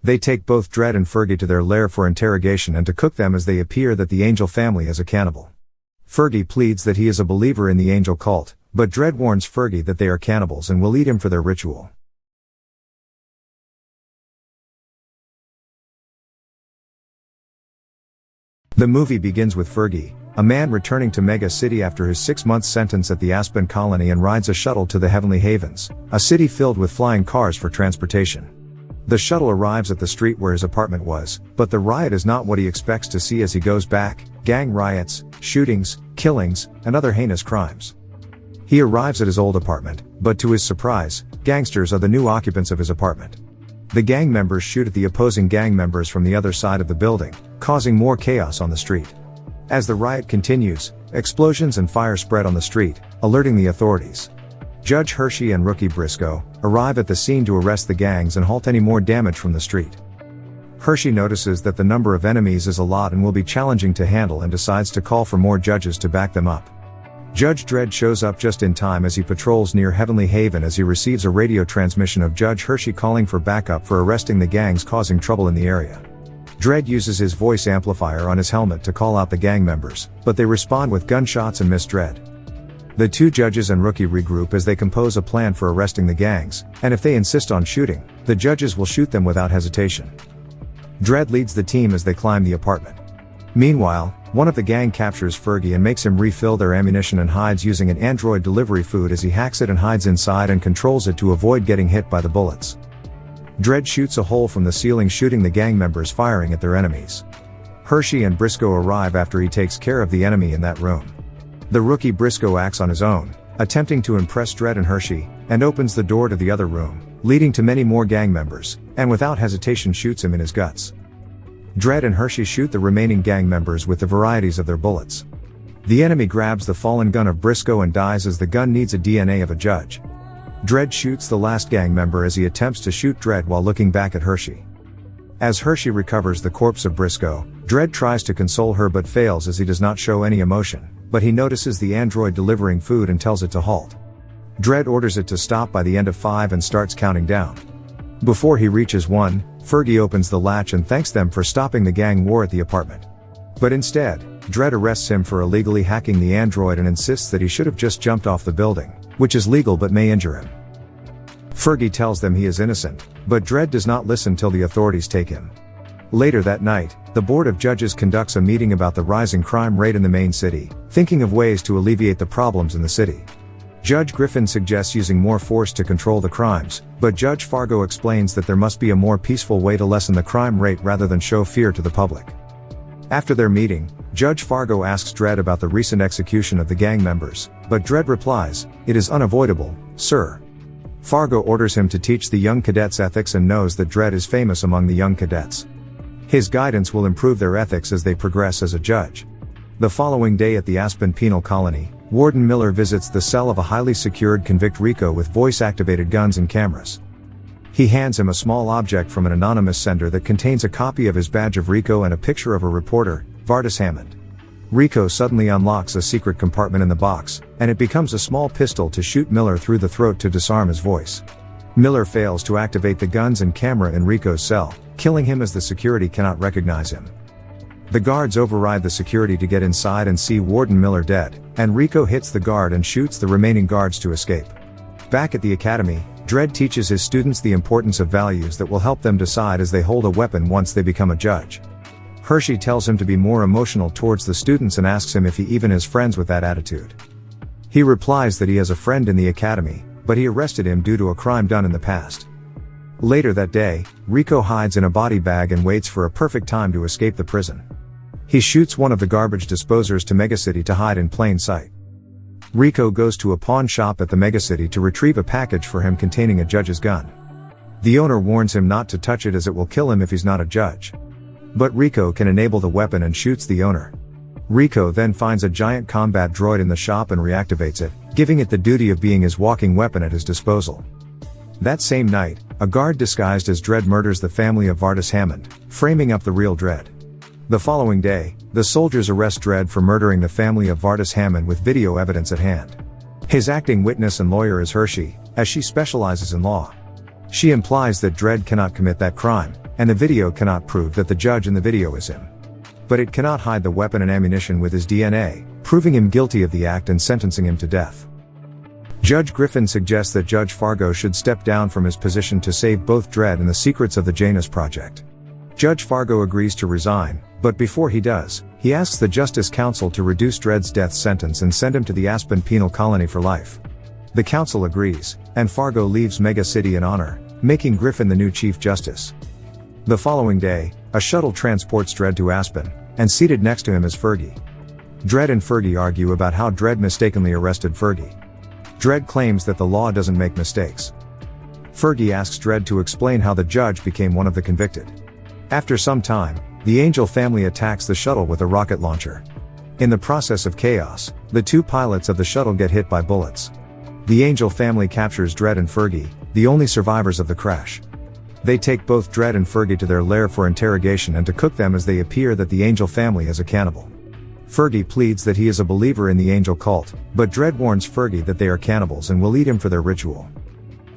They take both Dredd and Fergie to their lair for interrogation and to cook them, as they appear that the Angel family is a cannibal. Fergie pleads that he is a believer in the Angel cult, but Dredd warns Fergie that they are cannibals and will eat him for their ritual. The movie begins with Fergie, a man returning to Mega City after his 6-month sentence at the Aspen colony, and rides a shuttle to the Heavenly Havens, a city filled with flying cars for transportation. The shuttle arrives at the street where his apartment was, but the riot is not what he expects to see as he goes back: gang riots, shootings, killings, and other heinous crimes. He arrives at his old apartment, but to his surprise, gangsters are the new occupants of his apartment. The gang members shoot at the opposing gang members from the other side of the building, causing more chaos on the street. As the riot continues, explosions and fire spread on the street, alerting the authorities. Judge Hershey and Rookie Briscoe arrive at the scene to arrest the gangs and halt any more damage from the street. Hershey notices that the number of enemies is a lot and will be challenging to handle, and decides to call for more judges to back them up. Judge Dredd shows up just in time as he patrols near Heavenly Haven, as he receives a radio transmission of Judge Hershey calling for backup for arresting the gangs causing trouble in the area. Dredd uses his voice amplifier on his helmet to call out the gang members, but they respond with gunshots and miss Dredd. The two judges and Rookie regroup as they compose a plan for arresting the gangs, and if they insist on shooting, the judges will shoot them without hesitation. Dredd leads the team as they climb the apartment. Meanwhile, one of the gang captures Fergie and makes him refill their ammunition, and hides using an android delivery food as he hacks it and hides inside and controls it to avoid getting hit by the bullets. Dredd shoots a hole from the ceiling, shooting the gang members firing at their enemies. Hershey and Briscoe arrive after he takes care of the enemy in that room. The Rookie Briscoe acts on his own, attempting to impress Dredd and Hershey, and opens the door to the other room, leading to many more gang members, and without hesitation shoots him in his guts. Dredd and Hershey shoot the remaining gang members with the varieties of their bullets. The enemy grabs the fallen gun of Briscoe and dies, as the gun needs a DNA of a judge. Dredd shoots the last gang member as he attempts to shoot Dredd while looking back at Hershey. As Hershey recovers the corpse of Briscoe, Dredd tries to console her but fails, as he does not show any emotion, but he notices the android delivering food and tells it to halt. Dredd orders it to stop by the end of 5 and starts counting down. Before he reaches 1, Fergie opens the latch and thanks them for stopping the gang war at the apartment. But instead, Dredd arrests him for illegally hacking the android and insists that he should have just jumped off the building, which is legal but may injure him. Fergie tells them he is innocent, but Dredd does not listen till the authorities take him. Later that night, the Board of Judges conducts a meeting about the rising crime rate in the main city, thinking of ways to alleviate the problems in the city. Judge Griffin suggests using more force to control the crimes, but Judge Fargo explains that there must be a more peaceful way to lessen the crime rate rather than show fear to the public. After their meeting, Judge Fargo asks Dredd about the recent execution of the gang members, but Dredd replies, "It is unavoidable, sir." Fargo orders him to teach the young cadets ethics and knows that Dredd is famous among the young cadets. His guidance will improve their ethics as they progress as a judge. The following day at the Aspen Penal Colony, Warden Miller visits the cell of a highly secured convict Rico with voice-activated guns and cameras. He hands him a small object from an anonymous sender that contains a copy of his badge of Rico and a picture of a reporter, Vardis Hammond. Rico suddenly unlocks a secret compartment in the box, and it becomes a small pistol to shoot Miller through the throat to disarm his voice. Miller fails to activate the guns and camera in Rico's cell, killing him as the security cannot recognize him. The guards override the security to get inside and see Warden Miller dead, and Rico hits the guard and shoots the remaining guards to escape. Back at the academy, Dredd teaches his students the importance of values that will help them decide as they hold a weapon once they become a judge. Hershey tells him to be more emotional towards the students and asks him if he even has friends with that attitude. He replies that he has a friend in the academy, but he arrested him due to a crime done in the past. Later that day, Rico hides in a body bag and waits for a perfect time to escape the prison. He shoots one of the garbage disposers to Megacity to hide in plain sight. Rico goes to a pawn shop at the Megacity to retrieve a package for him containing a judge's gun. The owner warns him not to touch it as it will kill him if he's not a judge. But Rico can enable the weapon and shoots the owner. Rico then finds a giant combat droid in the shop and reactivates it, giving it the duty of being his walking weapon at his disposal. That same night, a guard disguised as Dredd murders the family of Vardis Hammond, framing up the real Dredd. The following day, the soldiers arrest Dredd for murdering the family of Vardis Hammond with video evidence at hand. His acting witness and lawyer is Hershey, as she specializes in law. She implies that Dredd cannot commit that crime, and the video cannot prove that the judge in the video is him. But it cannot hide the weapon and ammunition with his DNA, proving him guilty of the act and sentencing him to death. Judge Griffin suggests that Judge Fargo should step down from his position to save both Dredd and the secrets of the Janus project. Judge Fargo agrees to resign, but before he does, he asks the Justice Council to reduce Dredd's death sentence and send him to the Aspen Penal Colony for life. The council agrees, and Fargo leaves Mega City in honor, making Griffin the new Chief Justice. The following day, a shuttle transports Dredd to Aspen, and seated next to him is Fergie. Dredd and Fergie argue about how Dredd mistakenly arrested Fergie. Dredd claims that the law doesn't make mistakes. Fergie asks Dredd to explain how the judge became one of the convicted. After some time, the Angel family attacks the shuttle with a rocket launcher. In the process of chaos, the two pilots of the shuttle get hit by bullets. The Angel family captures Dredd and Fergie, the only survivors of the crash. They take both Dredd and Fergie to their lair for interrogation and to cook them as they appear that the Angel family is a cannibal. Fergie pleads that he is a believer in the Angel cult, but Dredd warns Fergie that they are cannibals and will eat him for their ritual.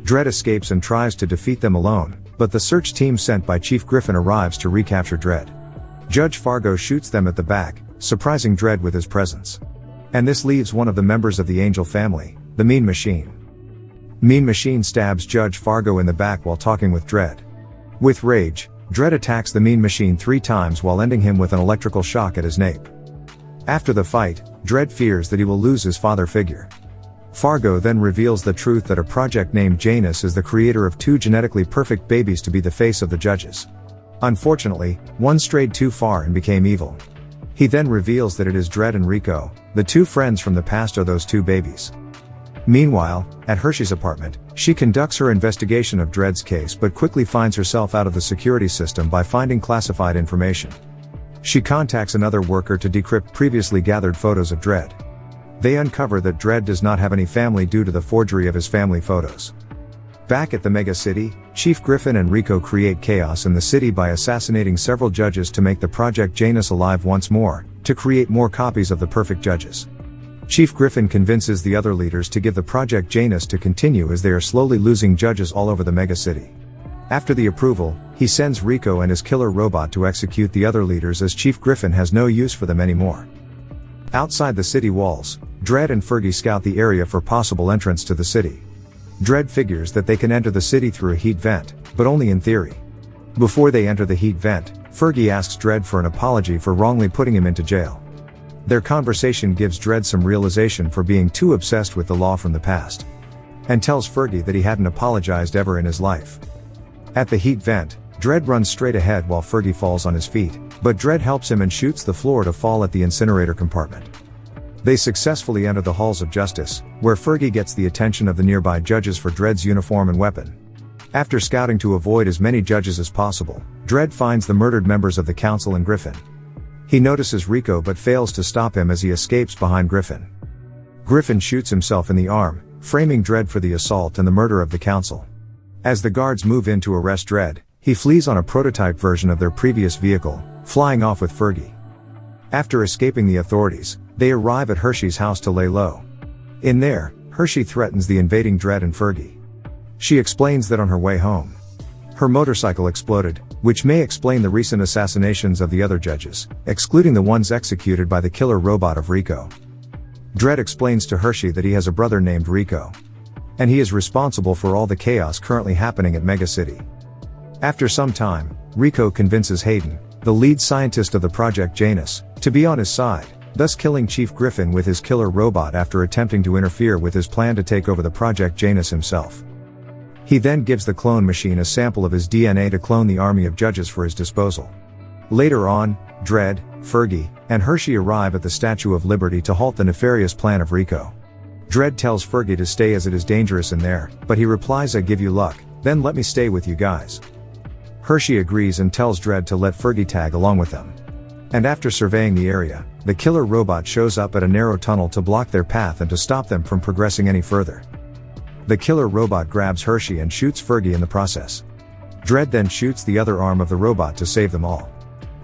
Dredd escapes and tries to defeat them alone, but the search team sent by Chief Griffin arrives to recapture Dredd. Judge Fargo shoots them at the back, surprising Dredd with his presence. And this leaves one of the members of the Angel family, the Mean Machine. Mean Machine stabs Judge Fargo in the back while talking with Dredd. With rage, Dredd attacks the Mean Machine 3 times while ending him with an electrical shock at his nape. After the fight, Dredd fears that he will lose his father figure. Fargo then reveals the truth that a project named Janus is the creator of 2 genetically perfect babies to be the face of the judges. Unfortunately, one strayed too far and became evil. He then reveals that it is Dredd and Rico, the 2 friends from the past are those 2 babies. Meanwhile, at Hershey's apartment, she conducts her investigation of Dredd's case but quickly finds herself out of the security system by finding classified information. She contacts another worker to decrypt previously gathered photos of Dredd. They uncover that Dredd does not have any family due to the forgery of his family photos. Back at the Mega City, Chief Griffin and Rico create chaos in the city by assassinating several judges to make the Project Janus alive once more, to create more copies of the perfect judges. Chief Griffin convinces the other leaders to give the Project Janus to continue as they are slowly losing judges all over the Mega City. After the approval, he sends Rico and his killer robot to execute the other leaders as Chief Griffin has no use for them anymore. Outside the city walls, Dredd and Fergie scout the area for possible entrance to the city. Dredd figures that they can enter the city through a heat vent, but only in theory. Before they enter the heat vent, Fergie asks Dredd for an apology for wrongly putting him into jail. Their conversation gives Dredd some realization for being too obsessed with the law from the past. And tells Fergie that he hadn't apologized ever in his life. At the heat vent, Dredd runs straight ahead while Fergie falls on his feet, but Dredd helps him and shoots the floor to fall at the incinerator compartment. They successfully enter the halls of justice, where Fergie gets the attention of the nearby judges for Dredd's uniform and weapon. After scouting to avoid as many judges as possible, Dredd finds the murdered members of the council and Griffin. He notices Rico but fails to stop him as he escapes behind Griffin. Griffin shoots himself in the arm, framing Dredd for the assault and the murder of the council. As the guards move in to arrest Dredd, he flees on a prototype version of their previous vehicle, flying off with Fergie. After escaping the authorities, they arrive at Hershey's house to lay low. In there, Hershey threatens the invading Dredd and Fergie. She explains that on her way home, her motorcycle exploded, which may explain the recent assassinations of the other judges, excluding the ones executed by the killer robot of Rico. Dredd explains to Hershey that he has a brother named Rico. And he is responsible for all the chaos currently happening at Mega City. After some time, Rico convinces Hayden, the lead scientist of the Project Janus, to be on his side, thus killing Chief Griffin with his killer robot after attempting to interfere with his plan to take over the Project Janus himself. He then gives the clone machine a sample of his DNA to clone the army of judges for his disposal. Later on, Dredd, Fergie, and Hershey arrive at the Statue of Liberty to halt the nefarious plan of Rico. Dredd tells Fergie to stay as it is dangerous in there, but he replies, "I give you luck, then let me stay with you guys." Hershey agrees and tells Dredd to let Fergie tag along with them. And after surveying the area, the killer robot shows up at a narrow tunnel to block their path and to stop them from progressing any further. The killer robot grabs Hershey and shoots Fergie in the process. Dredd then shoots the other arm of the robot to save them all.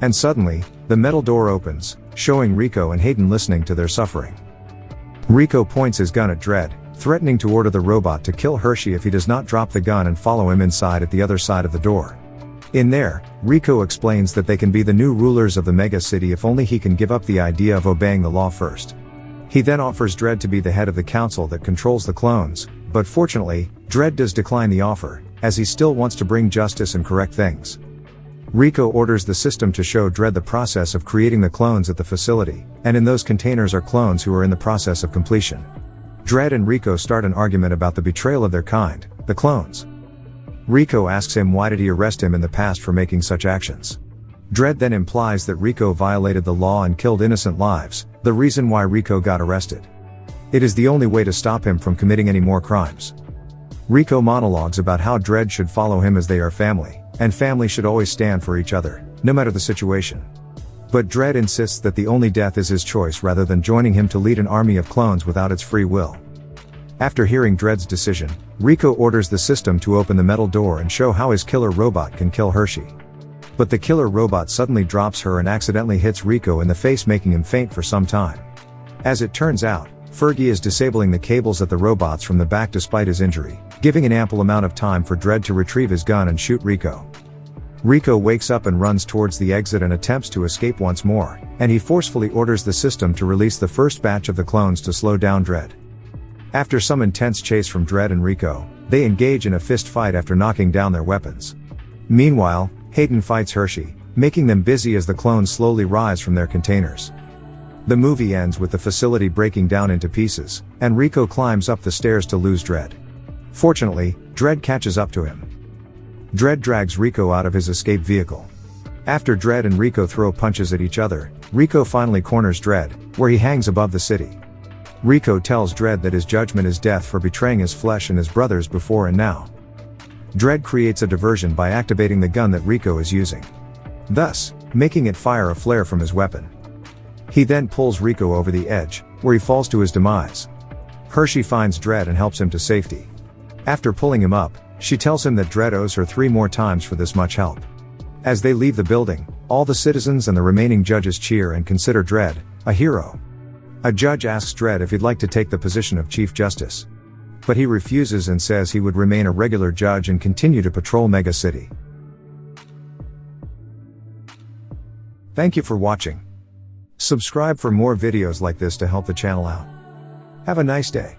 And suddenly, the metal door opens, showing Rico and Hayden listening to their suffering. Rico points his gun at Dredd, threatening to order the robot to kill Hershey if he does not drop the gun and follow him inside at the other side of the door. In there, Rico explains that they can be the new rulers of the mega city if only he can give up the idea of obeying the law first. He then offers Dredd to be the head of the council that controls the clones, but fortunately, Dredd does decline the offer, as he still wants to bring justice and correct things. Rico orders the system to show Dredd the process of creating the clones at the facility, and in those containers are clones who are in the process of completion. Dredd and Rico start an argument about the betrayal of their kind, the clones. Rico asks him why did he arrest him in the past for making such actions. Dredd then implies that Rico violated the law and killed innocent lives, the reason why Rico got arrested. It is the only way to stop him from committing any more crimes. Rico monologues about how Dredd should follow him as they are family, and family should always stand for each other, no matter the situation. But Dredd insists that the only death is his choice rather than joining him to lead an army of clones without its free will. After hearing Dredd's decision, Rico orders the system to open the metal door and show how his killer robot can kill Hershey. But the killer robot suddenly drops her and accidentally hits Rico in the face, making him faint for some time. As it turns out, Fergie is disabling the cables at the robots from the back despite his injury, giving an ample amount of time for Dredd to retrieve his gun and shoot Rico. Rico wakes up and runs towards the exit and attempts to escape once more, and he forcefully orders the system to release the first batch of the clones to slow down Dredd. After some intense chase from Dredd and Rico, they engage in a fist fight after knocking down their weapons. Meanwhile, Hayden fights Hershey, making them busy as the clones slowly rise from their containers. The movie ends with the facility breaking down into pieces, and Rico climbs up the stairs to lose Dredd. Fortunately, Dredd catches up to him. Dredd drags Rico out of his escape vehicle. After Dredd and Rico throw punches at each other, Rico finally corners Dredd, where he hangs above the city. Rico tells Dredd that his judgment is death for betraying his flesh and his brothers before and now. Dredd creates a diversion by activating the gun that Rico is using, thus making it fire a flare from his weapon. He then pulls Rico over the edge, where he falls to his demise. Hershey finds Dredd and helps him to safety. After pulling him up, she tells him that Dredd owes her 3 more times for this much help. As they leave the building, all the citizens and the remaining judges cheer and consider Dredd a hero. A judge asks Dredd if he'd like to take the position of Chief Justice. But he refuses and says he would remain a regular judge and continue to patrol Mega City. Thank you for watching. Subscribe for more videos like this to help the channel out. Have a nice day.